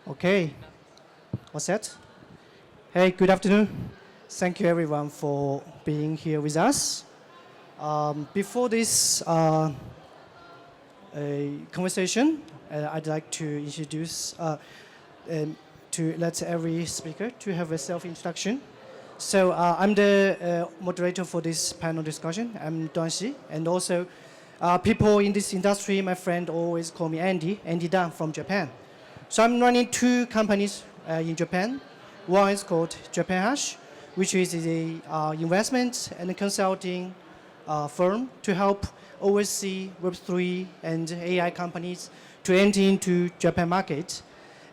Okay, what's that? Hey, good afternoon. Thank you everyone for being here with us. Before this conversation, I'd like to introduce, to let every speaker to have a self-introduction. So I'm the moderator for this panel discussion. I'm Duan Xi, and also people in this industry, my friend always call me Andy Dan from Japan. So I'm running two companies in Japan. One is called Japan Hash, which is an investment and consulting firm to help oversee Web3 and AI companies to enter into Japan market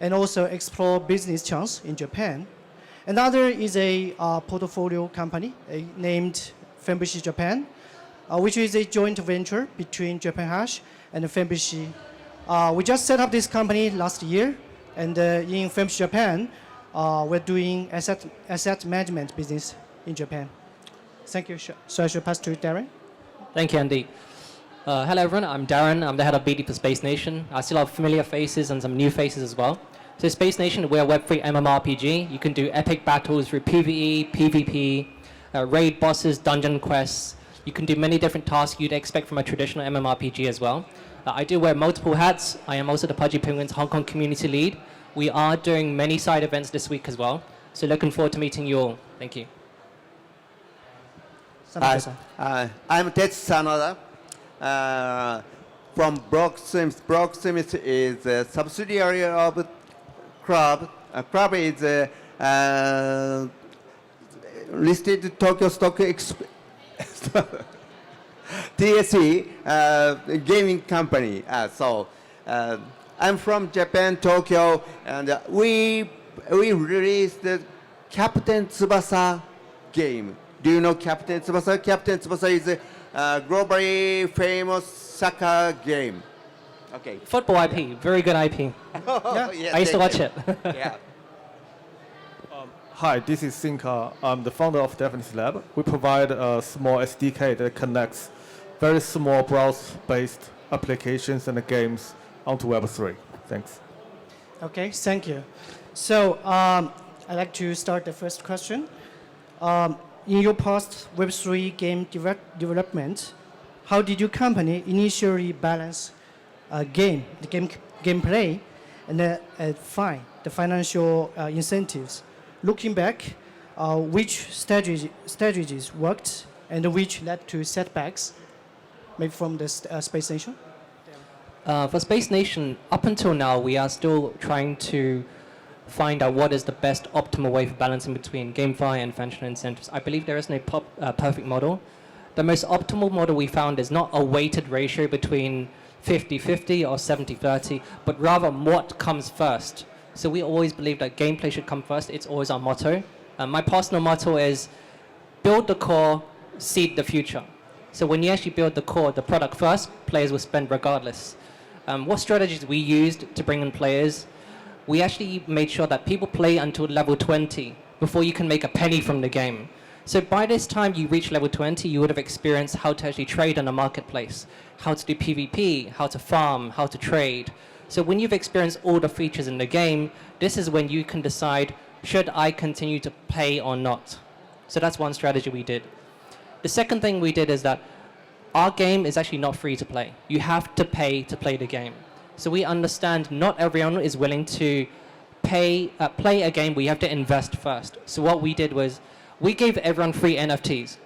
and also explore business chance in Japan. Another is a portfolio company named Fembushi Japan, which is a joint venture between Japan Hash and Fembushi. We just set up this company last year, and in Fembushi Japan, we're doing asset management business in Japan. Thank you. So I should pass to Darren. Thank you, Andy. Hello, everyone. I'm Darren. I'm the head of BD for Space Nation. I still have familiar faces and some new faces as well. So Space Nation, we're a Web3 MMORPG. You can do epic battles through PvE, PvP, raid bosses, dungeon quests. You can do many different tasks you'd expect from a traditional MMORPG as well. I do wear multiple hats. I am also the Pudgy Penguins Hong Kong community lead. We are doing many side events this week as well. So looking forward to meeting you all. Thank you. I'm Tetsu Sanada from Proximus. Proximus is a subsidiary of Club. Club is listed Tokyo Stock TSE gaming company. I'm from Japan, Tokyo, and we released the Captain Tsubasa game. Do you know Captain Tsubasa? Captain Tsubasa is a globally famous soccer game. Okay. Football IP, very good IP. Yeah, I used to watch it. Yeah. Hi, this is Sinka. I'm the founder of Definite Lab. We provide a small SDK that connects very small browser-based applications and games onto Web3. Thanks. Okay, thank you. So I'd like to start the first question. In your past Web3 game development, how did your company initially balance the gameplay, and the financial incentives? Looking back, which strategies worked and which led to setbacks, maybe from the Space Nation? For Space Nation, up until now, we are still trying to find out what is the best optimal way for balancing between GameFi and financial incentives. I believe there is no perfect model. The most optimal model we found is not a weighted ratio between 50-50 or 70-30, but rather what comes first. So we always believe that gameplay should come first. It's always our motto. My personal motto is build the core, seed the future. So when you actually build the core, the product first, players will spend regardless. What strategies we used to bring in players? We actually made sure that people play until level 20 before you can make a penny from the game. So by this time you reach level 20, you would have experienced how to actually trade on a marketplace, how to do PvP, how to farm, how to trade. So when you've experienced all the features in the game, this is when you can decide, should I continue to pay or not? So that's one strategy we did. The second thing we did is that our game is actually not free to play. You have to play the game. So we understand not everyone is willing to play a game where you have to invest first. So what we did was we gave everyone free NFTs.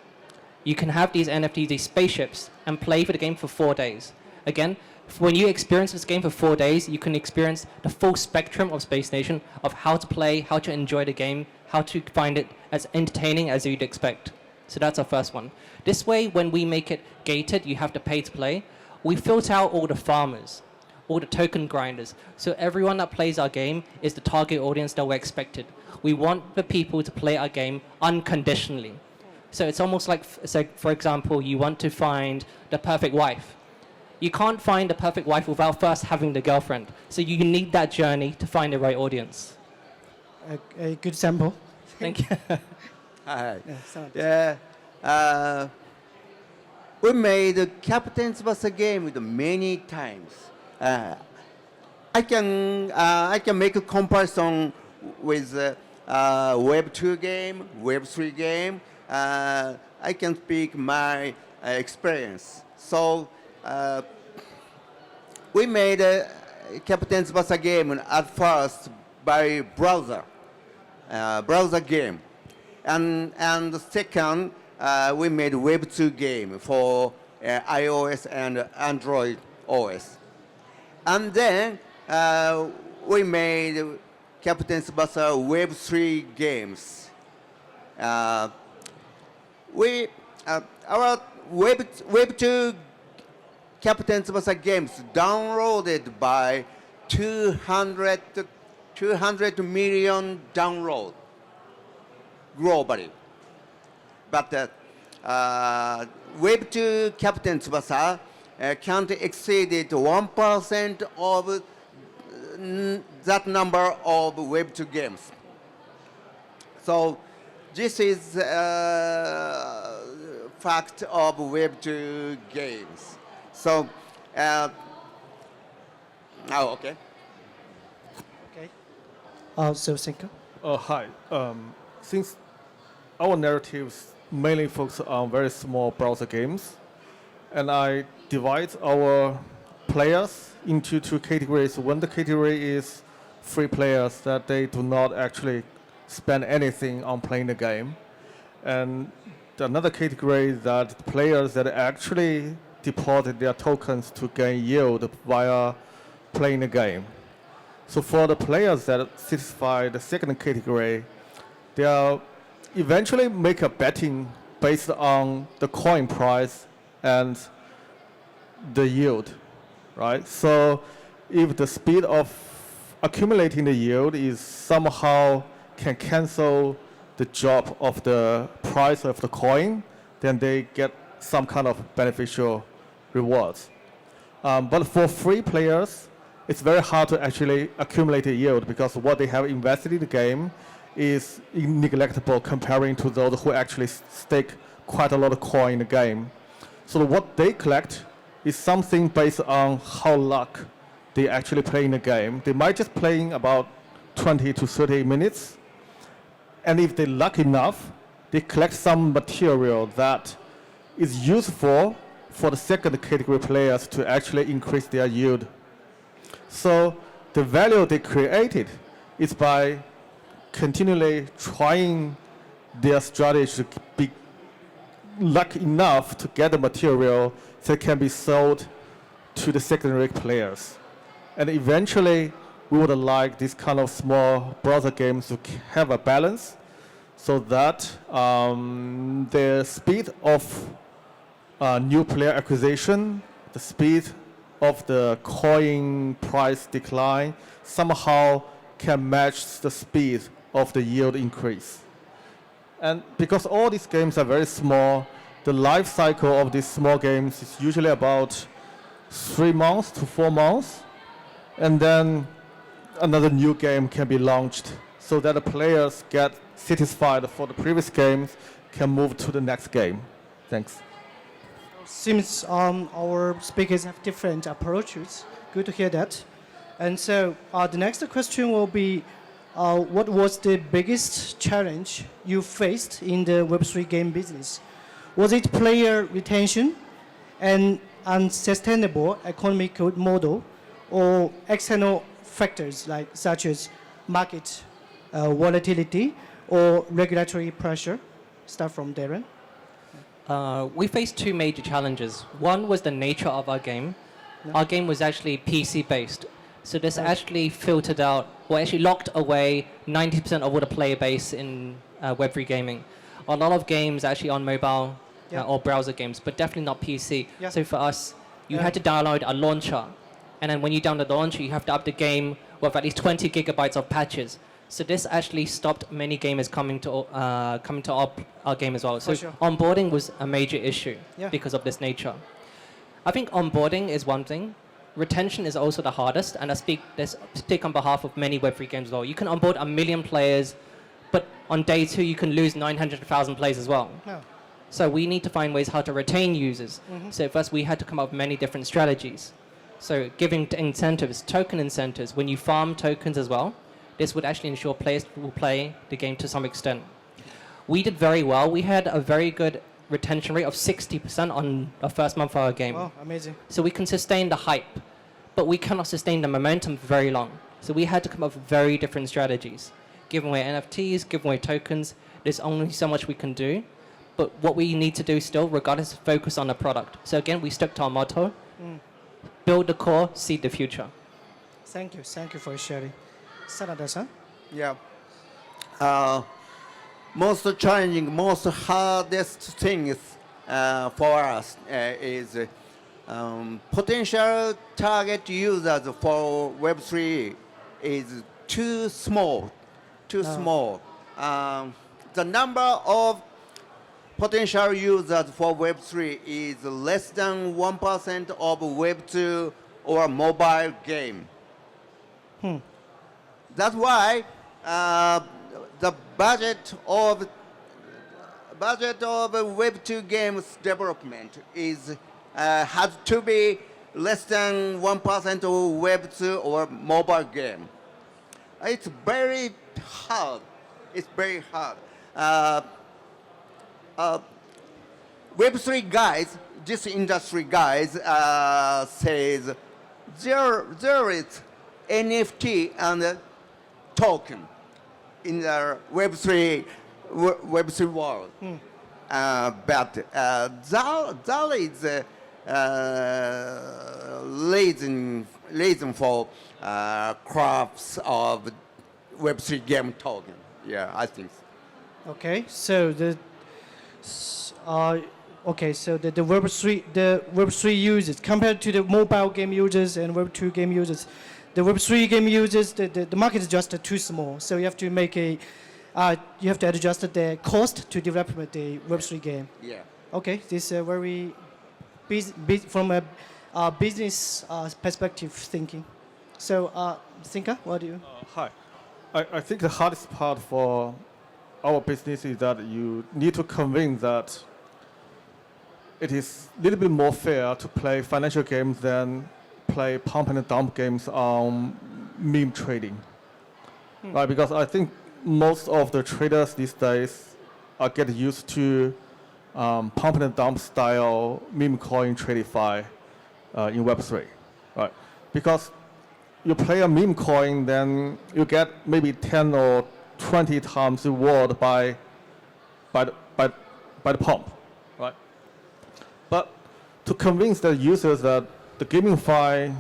You can have these NFTs, these spaceships, and play for the game for 4 days. Again, when you experience this game for 4 days, you can experience the full spectrum of Space Nation, of how to play, how to enjoy the game, how to find it as entertaining as you'd expect. So that's our first one. This way, when we make it gated, you have to pay to play, we filter out all the farmers, all the token grinders. So everyone that plays our game is the target audience that we're expected. We want the people to play our game unconditionally. So it's almost like, so for example, you want to find the perfect wife. You can't find the perfect wife without first having the girlfriend. So you need that journey to find the right audience. A good sample. Thank you. Hi. We made Captain Tsubasa game many times. I I can make a comparison with Web 2 game, Web 3 game. I can speak my experience. So we made Captain Tsubasa game at first by browser game, and the second we made Web 2 game for iOS and Android OS, and then we made Captain Tsubasa Web 3 games. Our Web 2 Captain Tsubasa games downloaded by 200 million download globally. But Web 2 Captain Tsubasa can't exceed 1% of that number of Web 2 games. So this is fact of Web 2 games. So, okay. Okay. So Senka. Hi. Since our narratives mainly focus on very small browser games, and I divide our players into two categories. One category is free players that they do not actually spend anything on playing the game, and another category that players that actually deposit their tokens to gain yield via playing the game. So for the players that satisfy the second category, they eventually make a betting based on the coin price and the yield, right? So if the speed of accumulating the yield is somehow can cancel the drop of the price of the coin, then they get some kind of beneficial rewards. But for free players, it's very hard to actually accumulate a yield because what they have invested in the game is neglectable comparing to those who actually stake quite a lot of coin in the game. So what they collect is something based on how luck they actually play in the game. They might just playing about 20 to 30 minutes, and if they're lucky enough, they collect some material that is useful for the second category players to actually increase their yield. So the value they created is by continually trying their strategy to be lucky enough to get the material that can be sold to the secondary players. And eventually, we would like this kind of small browser games to have a balance so that the speed of new player acquisition, the speed of the coin price decline somehow can match the speed of the yield increase. And because all these games are very small, the life cycle of these small games is usually about 3 months to 4 months. And then another new game can be launched so that the players get satisfied for the previous games, can move to the next game. Thanks. Seems our speakers have different approaches. Good to hear that. And so the next question will be, what was the biggest challenge you faced in the Web3 game business? Was it player retention and unsustainable economic model, or external factors such as market volatility or regulatory pressure? Start from Darren. We faced two major challenges. One was the nature of our game. Our game was actually PC-based. So this actually filtered out, or actually locked away 90% of all the player base in Web3 gaming. A lot of games actually on mobile or browser games, but definitely not PC. Yeah. So for us, you had to download a launcher. And then when you download the launcher, you have to up the game with at least 20 gigabytes of patches. So this actually stopped many gamers coming to our game as well. So sure. onboarding was a major issue Yeah. because of this nature. I think onboarding is one thing. Retention is also the hardest, and I speak on behalf of many Web3 games as well. You can onboard 1 million players, but on day 2 you can lose 900,000 players as well. No. So we need to find ways how to retain users. So first we had to come up with many different strategies. So giving incentives, token incentives, when you farm tokens as well, this would actually ensure players will play the game to some extent. We did very well. We had a very good retention rate of 60% on the first month of our game. Oh, amazing. So we can sustain the hype, but we cannot sustain the momentum for very long. So we had to come up with very different strategies. Giving away NFTs, giving away tokens, there's only so much we can do. But what we need to do still, regardless, is focus on the product. So again, we stuck to our motto, build the core, seed the future. Thank you for sharing. Sanada-san? Yeah. Most challenging, most hardest things for us is potential target users for Web3 is too small. The number of potential users for Web3 is less than 1% of Web2 or mobile game. That's why the budget of Web2 games development is has to be less than 1% of Web2 or mobile game. It's very hard. Web3 guys, this industry guys says there is NFT and token in the Web3 world. But that is reason for crafts of Web3 game token. Yeah, I think so. Okay, so the Web3 users compared to the mobile game users and Web2 game users, the Web3 game users, the market is just too small. So you have to make you have to adjust the cost to develop the Web3 game. Yeah. Okay, this is very from a business perspective thinking. So, Thinker, what do you? Hi. I think the hardest part for our business is that you need to convince that it is a little bit more fair to play financial games than play pump and dump games on meme trading. Right? Because I think most of the traders these days are get used to pump and dump style meme coin TradingFi in Web3. Right? Because you play a meme coin, then you get maybe 10 or 20 times reward by the pump, right? But to convince the users that the GameFi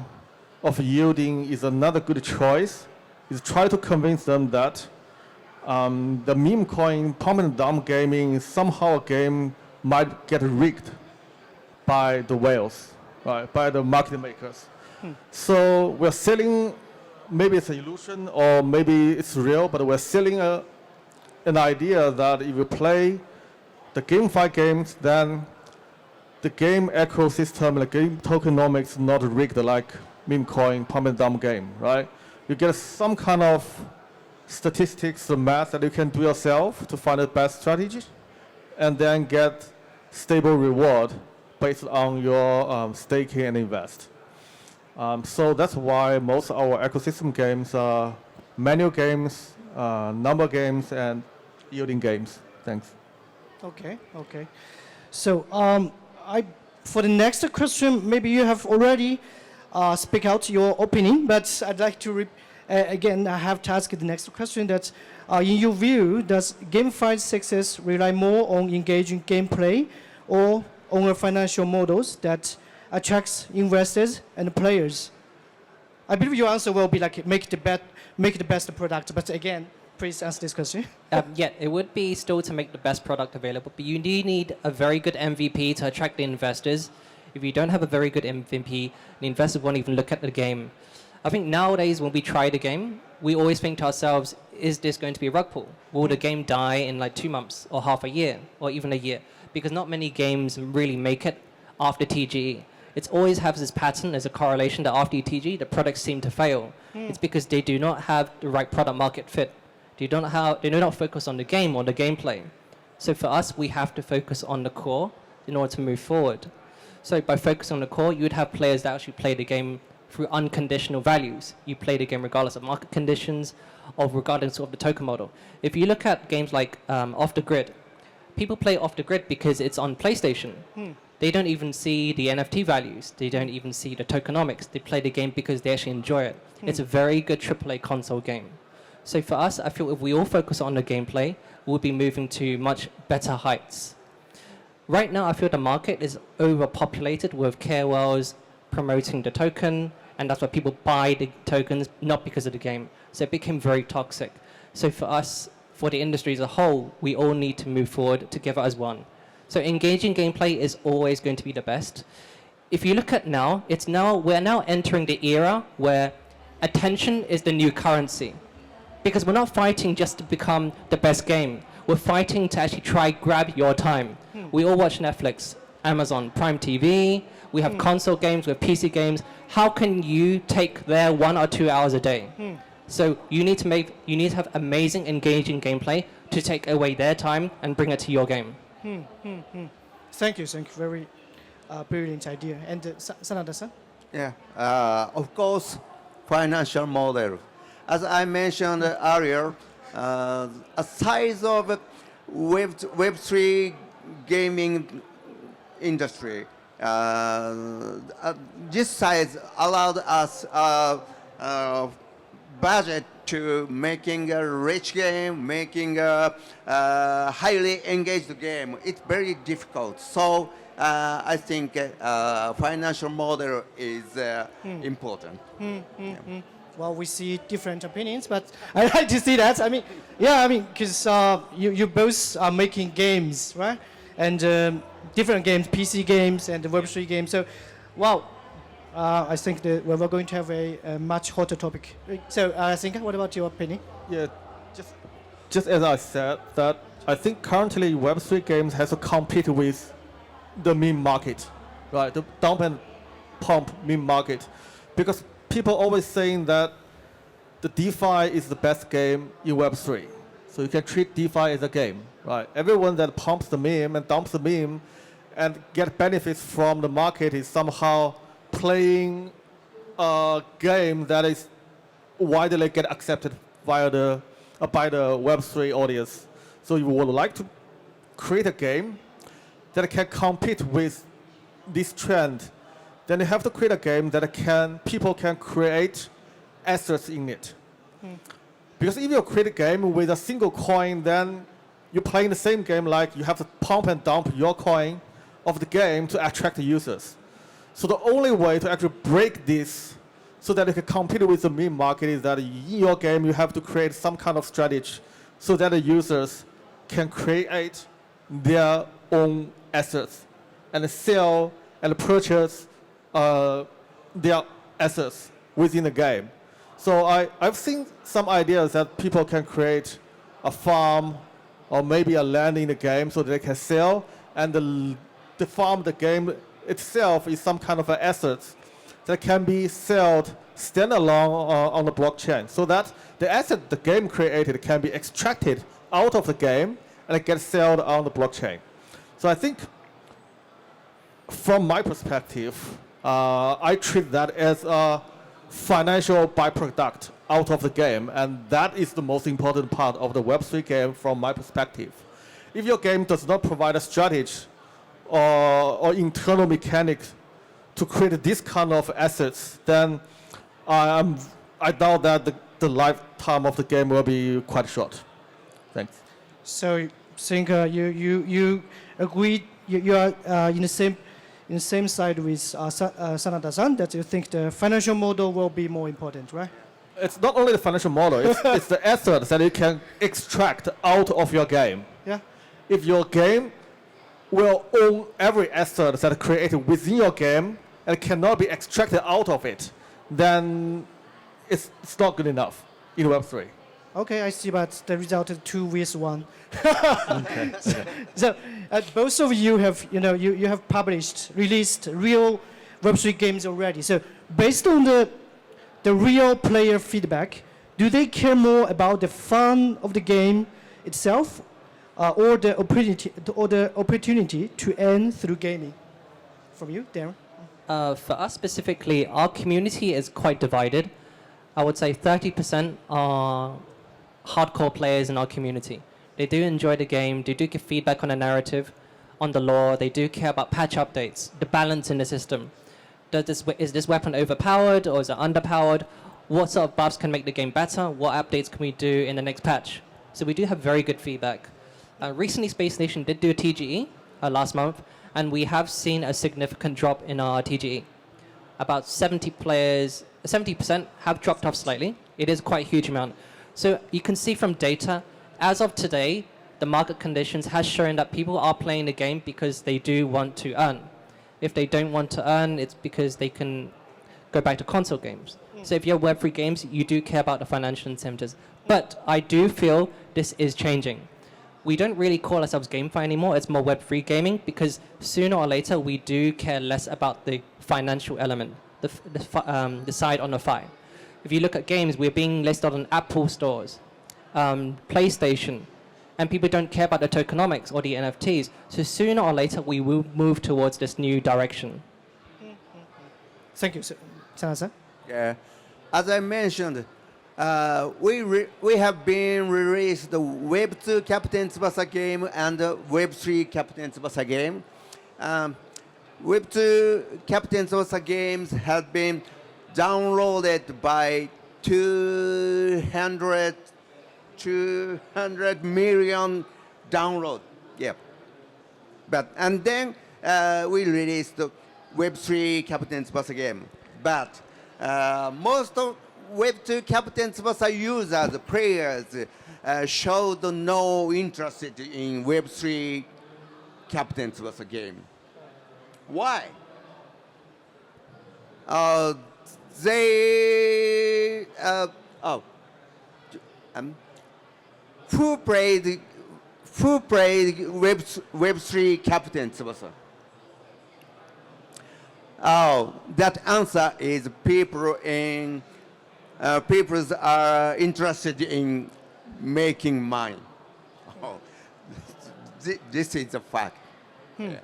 of yielding is another good choice, is try to convince them that the meme coin pump and dump gaming somehow a game might get rigged by the whales, right? By the market makers. So we're selling, maybe it's an illusion or maybe it's real, but we're selling an idea that if you play the GameFi games, then the game ecosystem, the game tokenomics not rigged like meme coin, pump and dump game, right? You get some kind of statistics, the math that you can do yourself to find the best strategy, and then get stable reward based on your staking and invest. So that's why most of our ecosystem games are manual games, number games, and yielding games. Thanks. Okay. So for the next question, maybe you have already speak out your opinion, but I'd like to again, I have to ask the next question that in your view, does GameFi success rely more on engaging gameplay or on financial models that attracts investors and players? I believe your answer will be like make the best product. But again, please answer this question. Yeah, it would be still to make the best product available, but you do need a very good MVP to attract the investors. If you don't have a very good MVP, the investors won't even look at the game. I think nowadays when we try the game, we always think to ourselves, is this going to be a rug pull? Will the game die in like 2 months or half a year or even a year? Because not many games really make it after TGE. It always has this pattern as a correlation that after TGE, the products seem to fail. It's because they do not have the right product market fit. They do not focus on the game or the gameplay. So for us, we have to focus on the core in order to move forward. So by focusing on the core, you would have players that actually play the game through unconditional values. You play the game regardless of market conditions, or regardless of the token model. If you look at games like Off the Grid, people play Off the Grid because it's on PlayStation. They don't even see the NFT values. They don't even see the tokenomics. They play the game because they actually enjoy it. It's a very good AAA console game. So for us, I feel if we all focus on the gameplay, we'll be moving to much better heights. Right now, I feel the market is overpopulated with KOLs promoting the token, and that's why people buy the tokens, not because of the game. So it became very toxic. So for us, for the industry as a whole, we all need to move forward together as one. So engaging gameplay is always going to be the best. If you look at now, we're now entering the era where attention is the new currency. Because we're not fighting just to become the best game. We're fighting to actually try grab your time. We all watch Netflix, Amazon, Prime TV. We have console games, we have PC games. How can you take their 1 or 2 hours a day? So you need to have amazing, engaging gameplay to take away their time and bring it to your game. Thank you. Very brilliant idea. And Sanada-san? Yeah, of course, financial model. As I mentioned earlier, a size of Web3 gaming industry. This size allowed us budget to making a rich game, making a highly engaged game. It's very difficult. So I think financial model is important. Well, we see different opinions, but I like to see that. Because you both are making games, right? And different games, PC games and Web3 games. So, wow, I think that we're going to have a much hotter topic. So, Sinka, what about your opinion? Yeah, just as I said, that I think currently Web3 games has to compete with the meme market, right? The dump and pump meme market, because people always saying that the DeFi is the best game in Web3. So you can treat DeFi as a game, right? Everyone that pumps the meme and dumps the meme and get benefits from the market is somehow playing a game that is widely get accepted by the Web3 audience. So you would like to create a game that can compete with this trend, then you have to create a game that people can create assets in it. Because if you create a game with a single coin, then you're playing the same game like you have to pump and dump your coin of the game to attract the users. So the only way to actually break this so that you can compete with the meme market is that in your game you have to create some kind of strategy so that the users can create their own assets and sell and purchase their assets within the game. So I've seen some ideas that people can create a farm or maybe a land in the game so that they can sell, and the farm, the game itself is some kind of an asset that can be sold standalone on the blockchain, so that the asset the game created can be extracted out of the game and it gets sold on the blockchain. So I think from my perspective, I treat that as a financial byproduct out of the game, and that is the most important part of the Web3 game from my perspective. If your game does not provide a strategy or internal mechanics to create this kind of assets, then I doubt that the lifetime of the game will be quite short. Thanks. So, I think you agreed, you are in the same side with Sanada-san, that you think the financial model will be more important, right? It's not only the financial model, it's the assets that you can extract out of your game. Yeah. If your game will own every asset that is created within your game and cannot be extracted out of it, then it's not good enough in Web3. Okay, I see, but the result is 2 vs 1. Okay. So both of you have, you have released real Web3 games already. So based on the real player feedback, do they care more about the fun of the game itself, or the opportunity to earn through gaming? From you, Darren. For us specifically, our community is quite divided. I would say 30% are hardcore players in our community. They do enjoy the game, they do give feedback on the narrative, on the lore, they do care about patch updates, the balance in the system. Is this weapon overpowered or is it underpowered? What sort of buffs can make the game better? What updates can we do in the next patch? So we do have very good feedback. Recently, Space Nation did do a TGE last month, and we have seen a significant drop in our TGE. About 70% have dropped off slightly. It is quite a huge amount. So you can see from data, as of today, the market conditions has shown that people are playing the game because they do want to earn. If they don't want to earn, it's because they can go back to console games. So if you have Web3 games, you do care about the financial incentives. But I do feel this is changing. We don't really call ourselves GameFi anymore. It's more Web3 gaming because sooner or later we do care less about the financial element, the side on the Fi. If you look at games, we're being listed on Apple stores, PlayStation, and people don't care about the tokenomics or the NFTs. So sooner or later we will move towards this new direction. Thank you, Sana-san. Yeah. As I mentioned, we have been released the Web2 Captain Tsubasa game and the Web3 Captain Tsubasa game. Web2 Captain Tsubasa games have been downloaded by 200 million download. Yeah. And then we released the Web3 Captain Tsubasa game. But most of Web2 Captain Tsubasa users, players, showed no interest in Web3 Captain Tsubasa game. Why? Who played Web3 Captain Tsubasa? Oh, that answer is people are interested in making money. Oh, this is a fact. Yeah.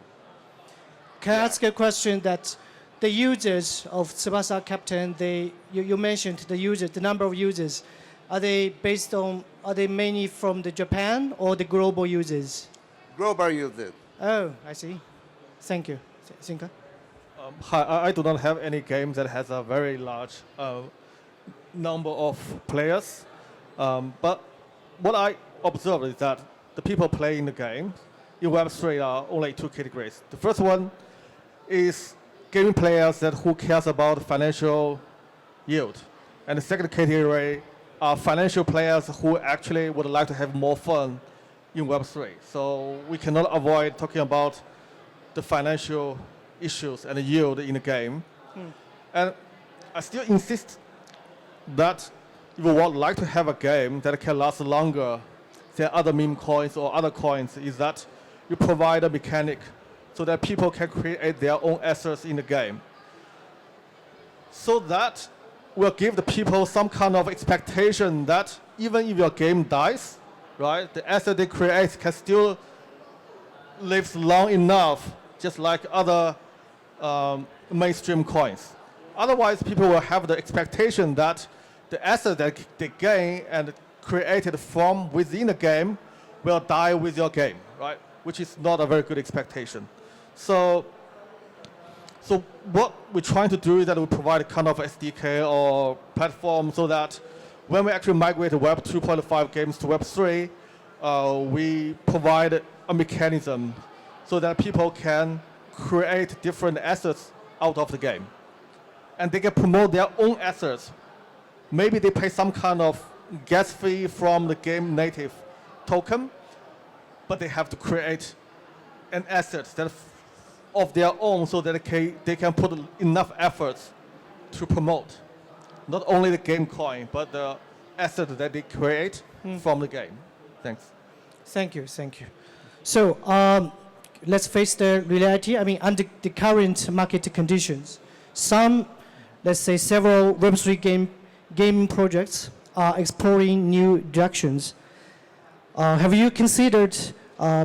Can I ask a question that the users of Tsubasa Captain, you mentioned the number of users, are they mainly from the Japan or the global users? Global users. Oh, I see. Thank you. Shinka? I do not have any game that has a very large number of players. But what I observed is that the people playing the game in Web3 are only two categories. The first one is gaming players who cares about financial yield. And the second category are financial players who actually would like to have more fun in Web3. So we cannot avoid talking about the financial issues and the yield in the game. And I still insist that if you would like to have a game that can last longer than other meme coins or other coins, is that you provide a mechanic so that people can create their own assets in the game. So that will give the people some kind of expectation that even if your game dies, right, the asset they create can still live long enough, just like other mainstream coins. Otherwise, people will have the expectation that the asset that they gain and created from within the game will die with your game, right? Which is not a very good expectation. So what we're trying to do is that we provide a kind of SDK or platform so that when we actually migrate the Web 2.5 games to Web 3, we provide a mechanism so that people can create different assets out of the game. And they can promote their own assets. Maybe they pay some kind of gas fee from the game native token, but they have to create an asset that of their own so that they can put enough efforts to promote not only the game coin, but the asset that they create from the game. Thanks. Thank you. So let's face the reality. I mean, under the current market conditions, several Web3 gaming projects are exploring new directions. Have you considered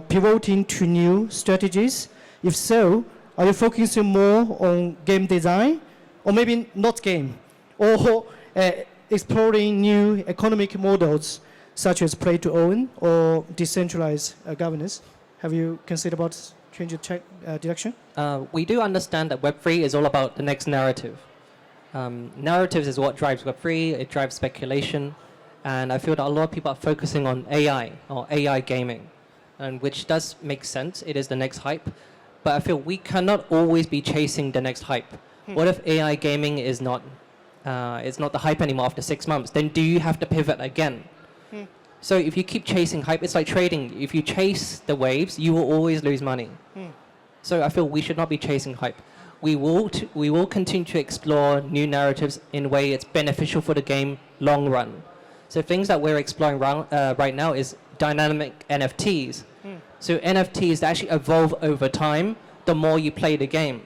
pivoting to new strategies? If so, Are you focusing more on game design, or maybe not game, or exploring new economic models such as play to own or decentralized governance? Have you considered about changing direction? We do understand that Web3 is all about the next narrative. Narratives is what drives Web3, it drives speculation, and I feel that a lot of people are focusing on AI or AI gaming, and which does make sense, it is the next hype, but I feel we cannot always be chasing the next hype. What if AI gaming is not the hype anymore after 6 months? Then do you have to pivot again? So if you keep chasing hype, it's like trading. If you chase the waves, you will always lose money. So I feel we should not be chasing hype. We will continue to explore new narratives in a way it's beneficial for the game long run. So things that we're exploring right now is dynamic NFTs. So NFTs actually evolve over time the more you play the game.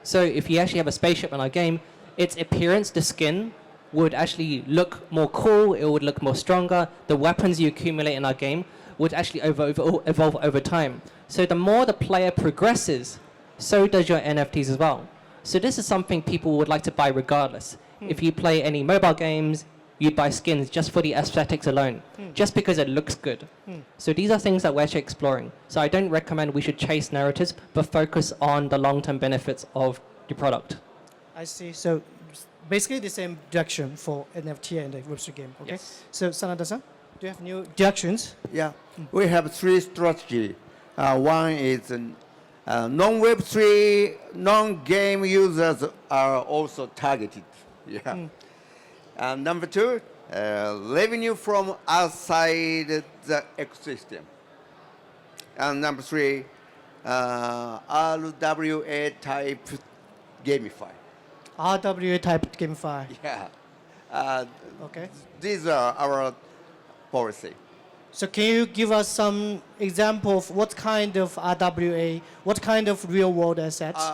So if you actually have a spaceship in our game, its appearance, the skin, would actually look more cool, it would look more stronger. The weapons you accumulate in our game would actually evolve over time. So the more the player progresses, so does your NFTs as well. So this is something people would like to buy regardless. If you play any mobile games, you'd buy skins just for the aesthetics alone, just because it looks good. So these are things that we're actually exploring. So I don't recommend we should chase narratives, but focus on the long-term benefits of the product. I see. So basically the same direction for NFT and the Web3 game. Okay. Yes. So Sanada-san, do you have new directions? Yeah, we have 3 strategies. One is non-Web3, non-game users are also targeted. Yeah. And number 2, revenue from outside the ecosystem. And number 3, RWA type gamify. RWA type gamify. Yeah. Okay. These are our policy. So can you give us some example of what kind of RWA, what kind of real world assets?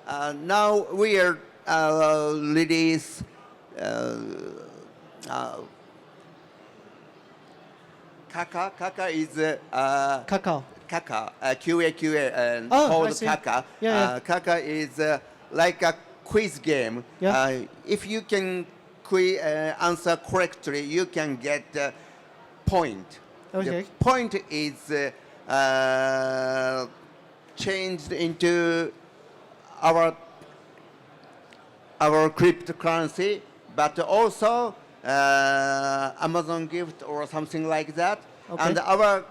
Now we are release Kaka. Kaka is Kakao. Kaka, QA, and Oh, I called see. Kaka. Yeah. Kaka is like a quiz game. Yeah. If you can answer correctly, you can get point. Okay. The point is changed into our cryptocurrency, but also Amazon gift or something like that. Okay. And our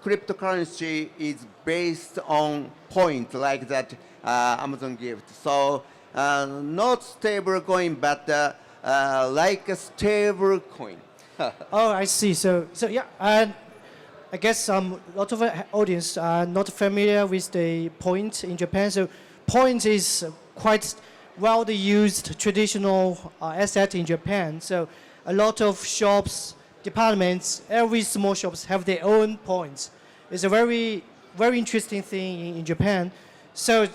cryptocurrency is based on point like that Amazon gift. So not stable coin, but like a stable coin. Oh, I see. So yeah, and I guess a lot of audience are not familiar with the point in Japan. So point is quite widely used traditional asset in Japan. So a lot of shops, departments, every small shops have their own points. It's a very, very interesting thing in Japan. So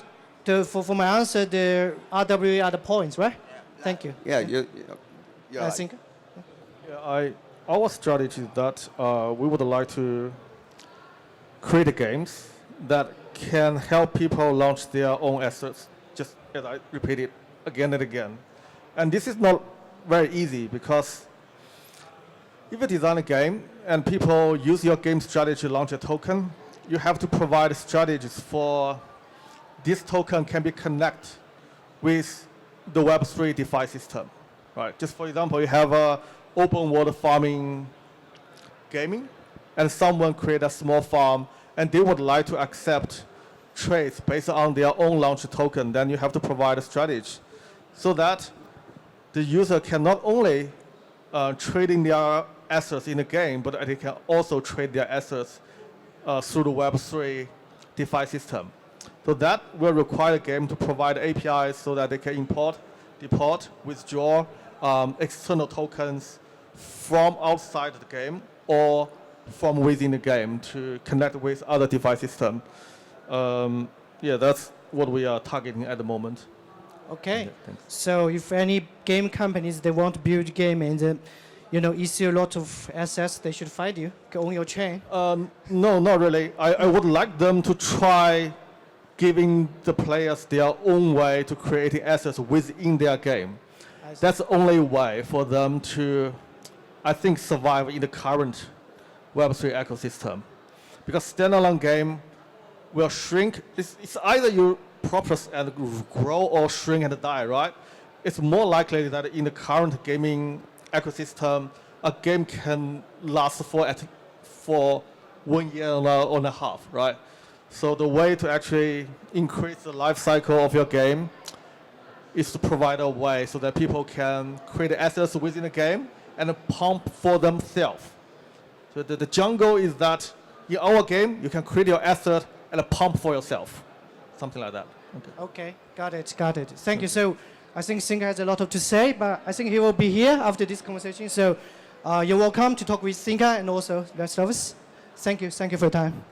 for my answer, the RWA are the points, right? Thank you. Yeah, you're I right. think. Yeah, our strategy is that we would like to create games that can help people launch their own assets, just as I repeat it again and again. And this is not very easy because if you design a game and people use your game strategy to launch a token, you have to provide strategies for this token can be connected with the Web3 DeFi system. Right? Just for example, you have a open world farming gaming, and someone create a small farm, and they would like to accept trades based on their own launch token. Then you have to provide a strategy, so that the user can not only trading their assets in the game, but they can also trade their assets through the Web3 DeFi system. So that will require the game to provide APIs so that they can import, deport, withdraw external tokens from outside the game or from within the game to connect with other DeFi system. Yeah, that's what we are targeting at the moment. Okay. Yeah, thanks. So if any game companies they want to build game and issue a lot of assets, they should find you on your chain. No, not really. I would like them to try giving the players their own way to create assets within their game. That's the only way for them to, I think, survive in the current Web3 ecosystem. Because standalone game will shrink. It's either you progress and grow or shrink and die, right? It's more likely that in the current gaming ecosystem, a game can last for 1 year and a half, right? So the way to actually increase the life cycle of your game is to provide a way so that people can create assets within the game and pump for themselves. So the jungle is that in our game, you can create your asset and pump for yourself. Something like that. Okay, got it. Thank you. So I think Singa has a lot to say, but I think he will be here after this conversation. So you're welcome to talk with Singa and also the rest of us. Thank you for your time.